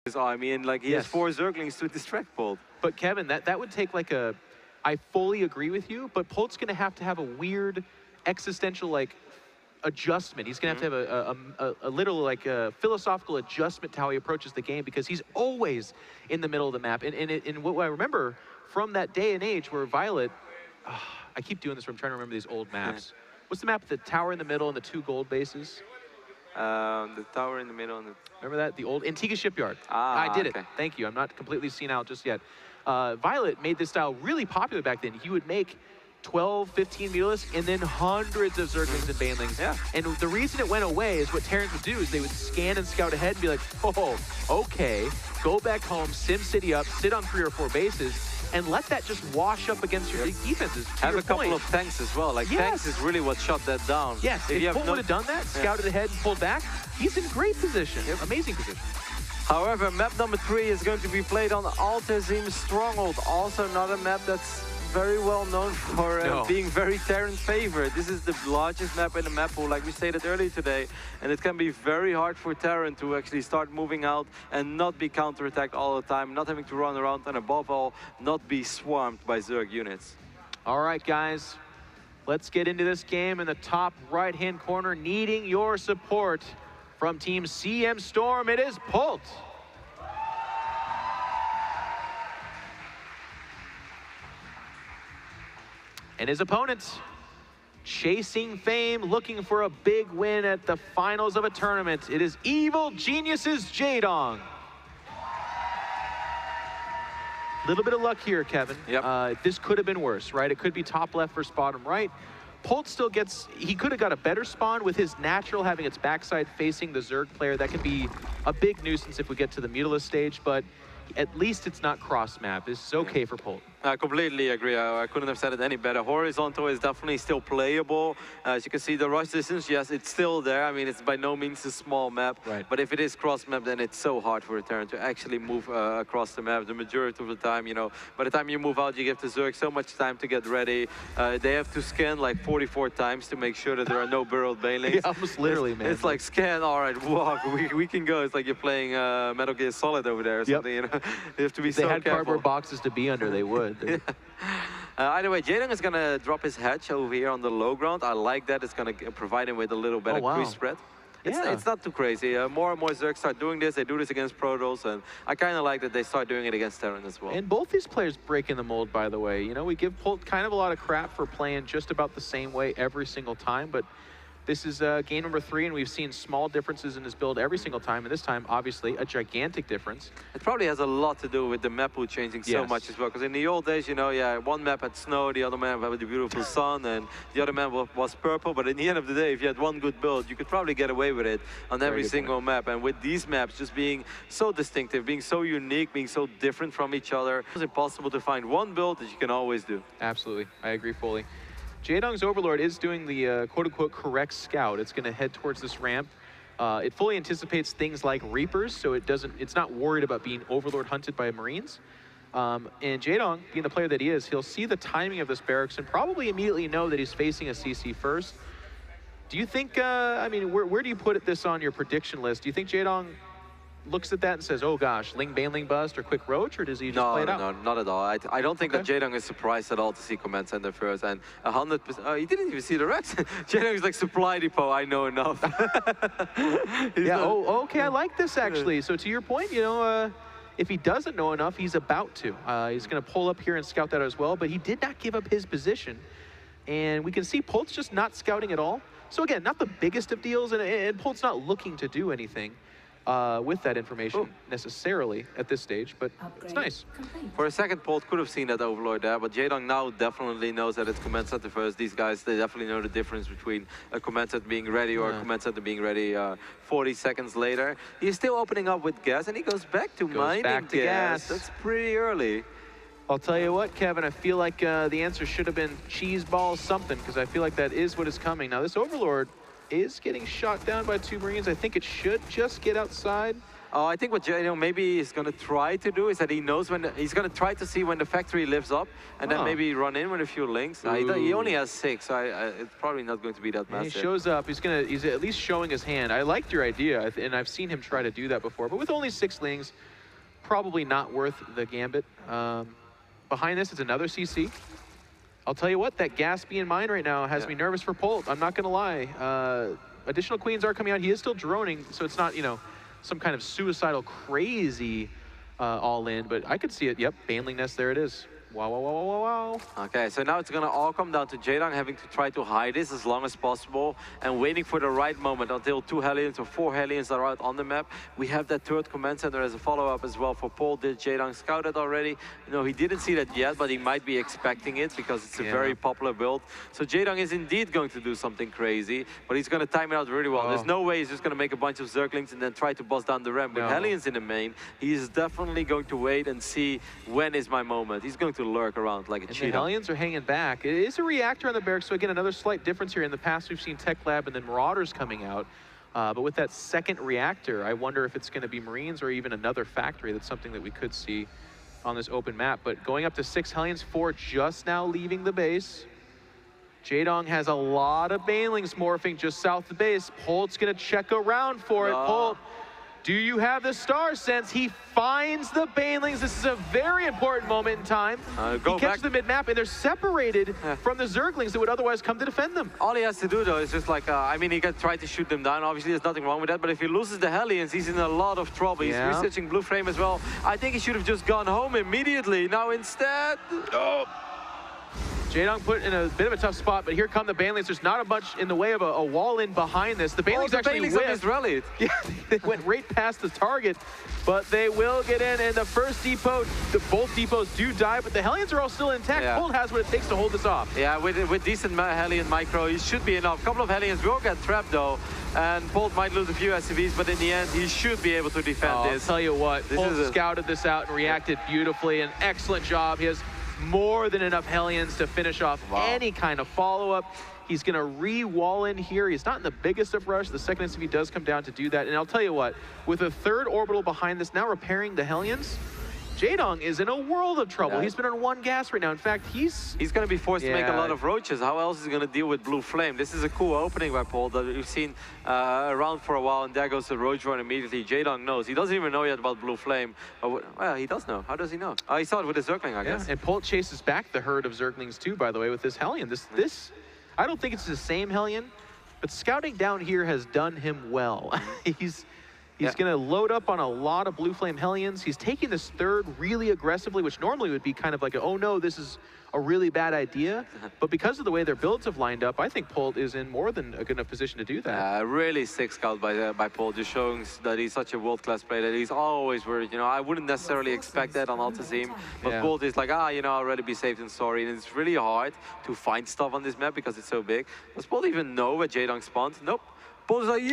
his army, and like he has 4 Zerglings to distract Polt. But Kevin, that would take like a, I fully agree with you, but Polt's gonna have to have a weird existential like adjustment. He's gonna have to have a little like a philosophical adjustment to how he approaches the game, because he's always in the middle of the map. And what I remember from that day and age where Violet, I keep doing this where I'm trying to remember these old maps. What's the map with the tower in the middle and the 2 gold bases? The tower in the middle. And Remember that? The old Antigua Shipyard. Ah, I did it. Thank you. I'm not completely senile just yet. Violet made this style really popular back then. He would make 12, 15 Mutalisks, and then hundreds of Zerglings and Banelings. Yeah. And the reason it went away is what Terrans would do is they would scan and scout ahead and be like, oh, okay, go back home, sim city up, sit on 3 or 4 bases, and let that just wash up against your defenses. Have a couple of tanks as well. Like tanks is really what shut that down. Yes, if Polt would have done that, scouted ahead and pulled back, he's in great position. Amazing position. However, map number 3 is going to be played on Altazim Stronghold. Also not a map that's very well known for being very Terran favored. This is the largest map in the map pool, like we stated earlier today, and it can be very hard for Terran to actually start moving out and not be counterattacked all the time, not having to run around, and above all, not be swarmed by Zerg units. All right, guys, let's get into this game in the top right-hand corner, needing your support from Team CM Storm. It is Polt. And his opponent, chasing fame, looking for a big win at the finals of a tournament. It is Evil Genius's Jaedong. Little bit of luck here, Kevin. Yep. This could have been worse, right? It could be top left versus bottom right. Polt still gets, he could have got a better spawn with his natural having its backside facing the Zerg player. That can be a big nuisance if we get to the Mutalisk stage, but at least it's not cross map. This is okay for Polt. I completely agree. I couldn't have said it any better. Horizontal is definitely still playable. As you can see, the rush distance, yes, it's still there. I mean, it's by no means a small map. Right. But if it is cross map, then it's so hard for a Terran to actually move across the map. The majority of the time, you know, by the time you move out, you give the Zerg so much time to get ready. They have to scan like 44 times to make sure that there are no burrowed Banelings. Yeah, almost literally, man. It's like scan, all right, walk, we can go. It's like you're playing Metal Gear Solid over there or something, you know. You have to be so careful. If they had cardboard boxes to be under, they would. Either way, Jaedong is going to drop his hatch over here on the low ground. I like that. It's going to provide him with a little better crease spread. It's not too crazy. More and more Zergs start doing this. They do this against Protoss, and I kind of like that they start doing it against Terran as well. And both these players break in the mold, by the way. You know, we give Polt kind of a lot of crap for playing just about the same way every single time, but this is game number 3, and we've seen small differences in his build every single time, and this time, obviously, a gigantic difference. It probably has a lot to do with the map pool changing so much as well, because in the old days, you know, one map had snow, the other map had the beautiful sun, and the other map was purple, but in the end of the day, if you had one good build, you could probably get away with it on every single map. And with these maps just being so distinctive, being so unique, being so different from each other, it's impossible to find one build that you can always do. Absolutely, I agree fully. Jaedong's Overlord is doing the quote-unquote correct scout. It's going to head towards this ramp. It fully anticipates things like Reapers, so it's not worried about being Overlord hunted by Marines. And Jaedong, being the player that he is, he'll see the timing of this barracks and probably immediately know that he's facing a CC first. Do you think, I mean, where do you put this on your prediction list? Do you think Jaedong looks at that and says, oh gosh, Ling Baneling bust or quick roach, or does he just play it out? No, not at all. I don't think that Jaedong is surprised at all to see Command Center first, and 100%, he didn't even see the Rex. Jaedong is like, supply depot, I know enough. Okay, I like this actually. So to your point, you know, if he doesn't know enough, he's about to. He's gonna pull up here and scout that as well, but he did not give up his position. And we can see Polt's just not scouting at all. So again, not the biggest of deals, and Polt's not looking to do anything with that information necessarily at this stage, but it's nice. For a second, Polt could have seen that Overlord there, but Jaedong now definitely knows that it's Command Center first. These guys, they definitely know the difference between a Command Center being ready or a Command Center being ready 40 seconds later. He's still opening up with gas, and he goes back to mining gas. That's pretty early. I'll tell you what, Kevin, I feel like the answer should have been cheese balls something, because I feel like that is what is coming. Now, this Overlord is getting shot down by 2 Marines. I think it should just get outside. Oh, I think what Jaedong maybe he's going to try to do is that he knows when he's going to try to see when the factory lifts up, and then maybe run in with a few links. He only has 6, so it's probably not going to be that massive. He shows up. He's at least showing his hand. I liked your idea, and I've seen him try to do that before. But with only 6 lings, probably not worth the gambit. Behind this is another CC. I'll tell you what, that gas being mine right now has me nervous for Polt. I'm not gonna lie. Additional queens are coming out. He is still droning, so it's not, you know, some kind of suicidal crazy all in, but I could see it. Yep, Baneling Nest, there it is. Wow, wow, wow, wow, wow. Okay, so now it's going to all come down to Jaedong having to try to hide this as long as possible and waiting for the right moment until 2 Hellions or 4 Hellions are out on the map. We have that third command center as a follow-up as well for Polt. Did Jaedong scout it already? You know, he didn't see that yet, but he might be expecting it because it's a very popular build. So Jaedong is indeed going to do something crazy, but he's going to time it out really well. There's no way he's just going to make a bunch of Zerglings and then try to bust down the ramp. With Hellions in the main, he's definitely going to wait and see when is my moment. He's going to lurk around like a cheetah. The Hellions are hanging back. It is a reactor on the barracks, so again, another slight difference here. In the past, we've seen Tech Lab and then Marauders coming out. But with that second reactor, I wonder if it's going to be Marines or even another factory. That's something that we could see on this open map. But going up to 6 Hellions, 4 just now leaving the base. Jaedong has a lot of Banelings morphing just south of the base. Polt's going to check around for it. Polt, do you have the star sense? He finds the Banelings. This is a very important moment in time. He catches the mid-map, and they're separated from the Zerglings that would otherwise come to defend them. All he has to do, though, is just like, I mean, he can try to shoot them down. Obviously, there's nothing wrong with that. But if he loses the Hellions, he's in a lot of trouble. He's researching Blue Flame as well. I think he should have just gone home immediately. Now, instead... Jaedong put in a bit of a tough spot, but here come the Banelings. There's not much in the way of a wall in behind this. The Banelings actually rallied. Yeah, they went right past the target, but they will get in. And the first depot, both depots do die, but the Hellions are all still intact. Polt has what it takes to hold this off. Yeah, with decent Hellion micro, he should be enough. A couple of Hellions will get trapped though, and Polt might lose a few SCVs, but in the end, he should be able to defend this. I'll tell you what, Polt scouted this out and reacted beautifully. An excellent job. He has more than enough Hellions to finish off any kind of follow-up. He's going to re-wall in here. He's not in the biggest of rush. The second SCV does come down to do that. And I'll tell you what, with a third orbital behind this, now repairing the Hellions, Jaedong is in a world of trouble. He's been on 1 gas right now. In fact, he's going to be forced to make a lot of roaches. How else is he going to deal with Blue Flame? This is a cool opening by Polt that we've seen around for a while, and there goes the roach run immediately. Jaedong knows. He doesn't even know yet about Blue Flame. Well, he does know. How does he know? He saw it with his Zergling, I guess. And Polt chases back the herd of Zerglings too, by the way, with this Hellion. This, I don't think it's the same Hellion, but scouting down here has done him well. He's going to load up on a lot of Blue Flame Hellions. He's taking this third really aggressively, which normally would be kind of like, oh no, this is a really bad idea. But because of the way their builds have lined up, I think Polt is in more than a good enough position to do that. Really sick scout by Polt, just showing that he's such a world-class player, that he's always worried. You know, I wouldn't necessarily expect that on Altazim, but Polt is like, you know, I'd rather be safe than sorry. And it's really hard to find stuff on this map because it's so big. Does Polt even know where Jaedong spawned? Nope. Polt's like,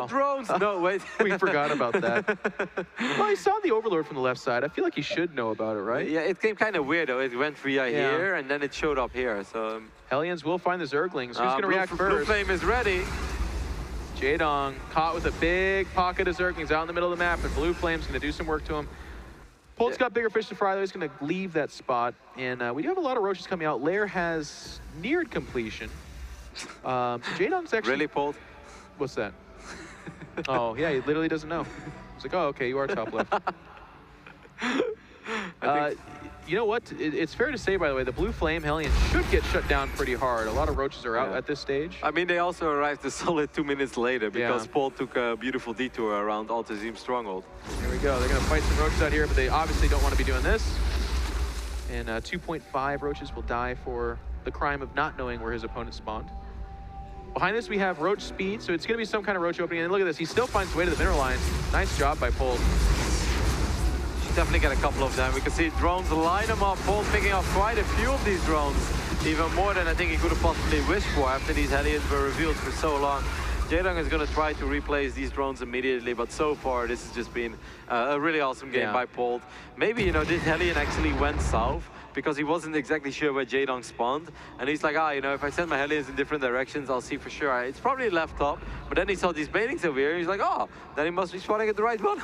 drones! No, wait. We forgot about that. Well, he saw the Overlord from the left side. I feel like he should know about it, right? Yeah, it came kind of weird, though. It went via here, and then it showed up here, so... Hellions will find the Zerglings. Who's going to react first? Blue Flame is ready. Jaedong caught with a big pocket of Zerglings out in the middle of the map, and Blue Flame's going to do some work to him. Polt's got bigger fish to fry, though. He's going to leave that spot. And we do have a lot of roaches coming out. Lair has neared completion. So Jaedong's actually... Really, Polt? What's that? Oh, yeah, he literally doesn't know. He's like, oh, okay, you are top left. You know what? It's fair to say, by the way, the Blue Flame Hellion should get shut down pretty hard. A lot of roaches are out at this stage. I mean, they also arrived a solid 2 minutes later because Polt took a beautiful detour around Altazim Stronghold. Here we go. They're going to fight some roaches out here, but they obviously don't want to be doing this. And 2.5 roaches will die for the crime of not knowing where his opponent spawned. Behind this, we have roach speed, so it's going to be some kind of roach opening. And look at this. He still finds his way to the mineral lines. Nice job by Polt. Definitely get a couple of them. We can see drones line them up. Polt picking up quite a few of these drones. Even more than I think he could have possibly wished for after these Hellions were revealed for so long. Jaedong is going to try to replace these drones immediately, but so far this has just been a really awesome game by Polt. Maybe, you know, this Hellion actually went south because he wasn't exactly sure where Jaedong spawned. And he's like, you know, if I send my Hellions in different directions, I'll see for sure. It's probably left top, but then he saw these Banelings over here, and he's like, then he must be spawning at the right one.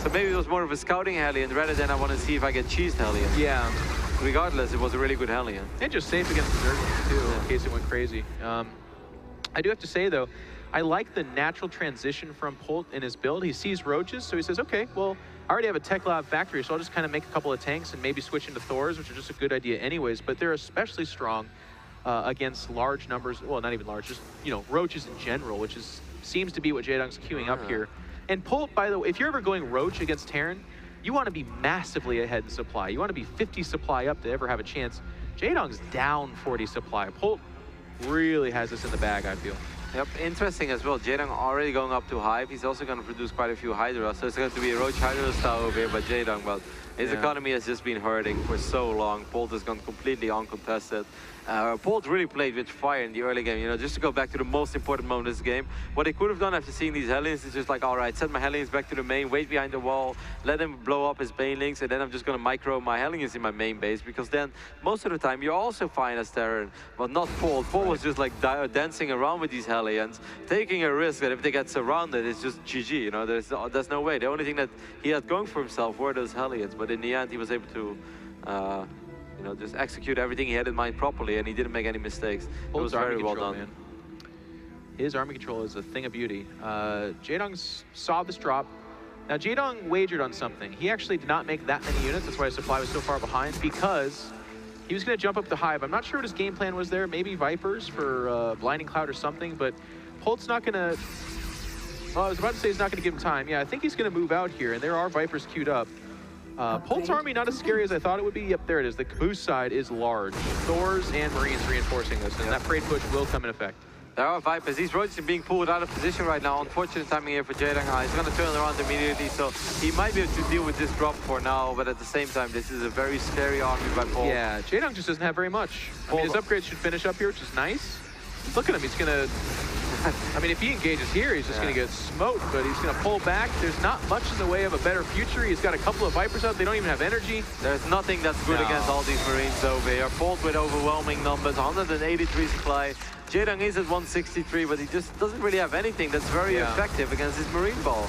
So maybe it was more of a scouting Hellion rather than I want to see if I get cheesed Hellion. Yeah. Regardless, it was a really good Hellion. And just safe against the Zerglings too, in case it went crazy. I do have to say, though, I like the natural transition from Polt in his build. He sees roaches, so he says, okay, well, I already have a Tech Lab factory, so I'll just kind of make a couple of tanks and maybe switch into Thors, which are just a good idea anyways, but they're especially strong against large numbers, well, not even large, just, you know, roaches in general, which seems to be what Jaedong's queuing up here. And Polt, by the way, if you're ever going roach against Terran, you want to be massively ahead in supply. You want to be 50 supply up to ever have a chance. Jaedong's down 40 supply. Polt really has this in the bag, I feel. Yep, interesting as well. Jaedong already going up to Hive. He's also going to produce quite a few Hydras. So it's going to be a Roach Hydra style over here by Jaedong. But his economy has just been hurting for so long. Polt has gone completely uncontested. Polt really played with fire in the early game. You know, just to go back to the most important moment of this game. What he could have done after seeing these Hellions is just like, all right, send my Hellions back to the main, wait behind the wall, let him blow up his Banelings, and then I'm just going to micro my Hellions in my main base, because then most of the time you're also fine as Terran, but not Polt. Polt was just like dancing around with these Hellions, taking a risk that if they get surrounded, it's just GG. You know, there's no way. The only thing that he had going for himself were those Hellions, but in the end he was able to you know, just execute everything he had in mind properly, and he didn't make any mistakes. It was very well done. Man. His army control is a thing of beauty. Jaedong saw this drop. Now, Jaedong wagered on something. He actually did not make that many units. That's why his supply was so far behind, because he was going to jump up the Hive. I'm not sure what his game plan was there. Maybe Vipers for Blinding Cloud or something, but Polt's not going to... Well, I was about to say he's not going to give him time. Yeah, I think he's going to move out here, and there are Vipers queued up. Polt's army not as scary as I thought it would be. Yep, there it is. The Caboose side is large. Thors and Marines reinforcing this, and that Parade push will come in effect. There are Vipers. These roaches are being pulled out of position right now. Unfortunate timing here for Jaedong. He's going to turn around immediately, so he might be able to deal with this drop for now, but at the same time, this is a very scary army by Polt. Yeah, Jaedong just doesn't have very much. I mean, his upgrades should finish up here, which is nice. Look at him. He's going to... I mean, if he engages here, he's just going to get smoked, but he's going to pull back. There's not much in the way of a better future. He's got a couple of Vipers out. They don't even have energy. There's nothing that's good against all these Marines over here. Polt with overwhelming numbers, 183 supply. Jaedong is at 163, but he just doesn't really have anything that's very effective against his Marine ball.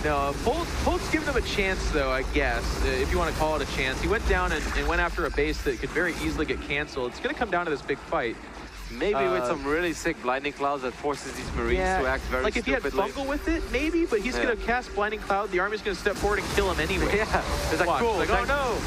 No, Polt's giving him a chance, though, I guess, if you want to call it a chance. He went down and went after a base that could very easily get canceled. It's going to come down to this big fight. Maybe with some really sick Blinding Clouds that forces these Marines to act very like stupidly. If he had Fungal with it, maybe, but he's going to cast Blinding Cloud. The army's going to step forward and kill him anyway. Yeah, it's like, cool. Like, oh, no.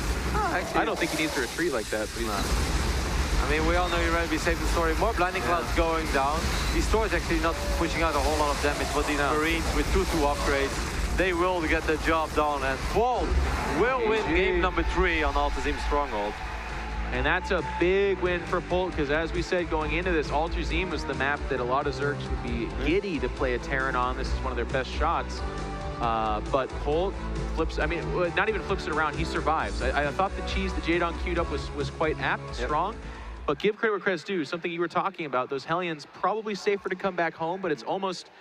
Actually, I don't think he needs to retreat like that. But I mean, we all know you're ready to be safe in the story. More Blinding Clouds going down. These Thors actually not pushing out a whole lot of damage, but these Marines with 2-2 upgrades, they will get the job done. And Polt will win game number 3 on Altazim Stronghold. And that's a big win for Polt, because as we said going into this, Altazim was the map that a lot of Zergs would be giddy to play a Terran on. This is one of their best shots. But Polt flips, I mean, not even flips it around, he survives. I thought the cheese that Jaedong queued up was quite apt, strong. But give credit where credit's due. Something you were talking about, those Hellions probably safer to come back home, but it's almost...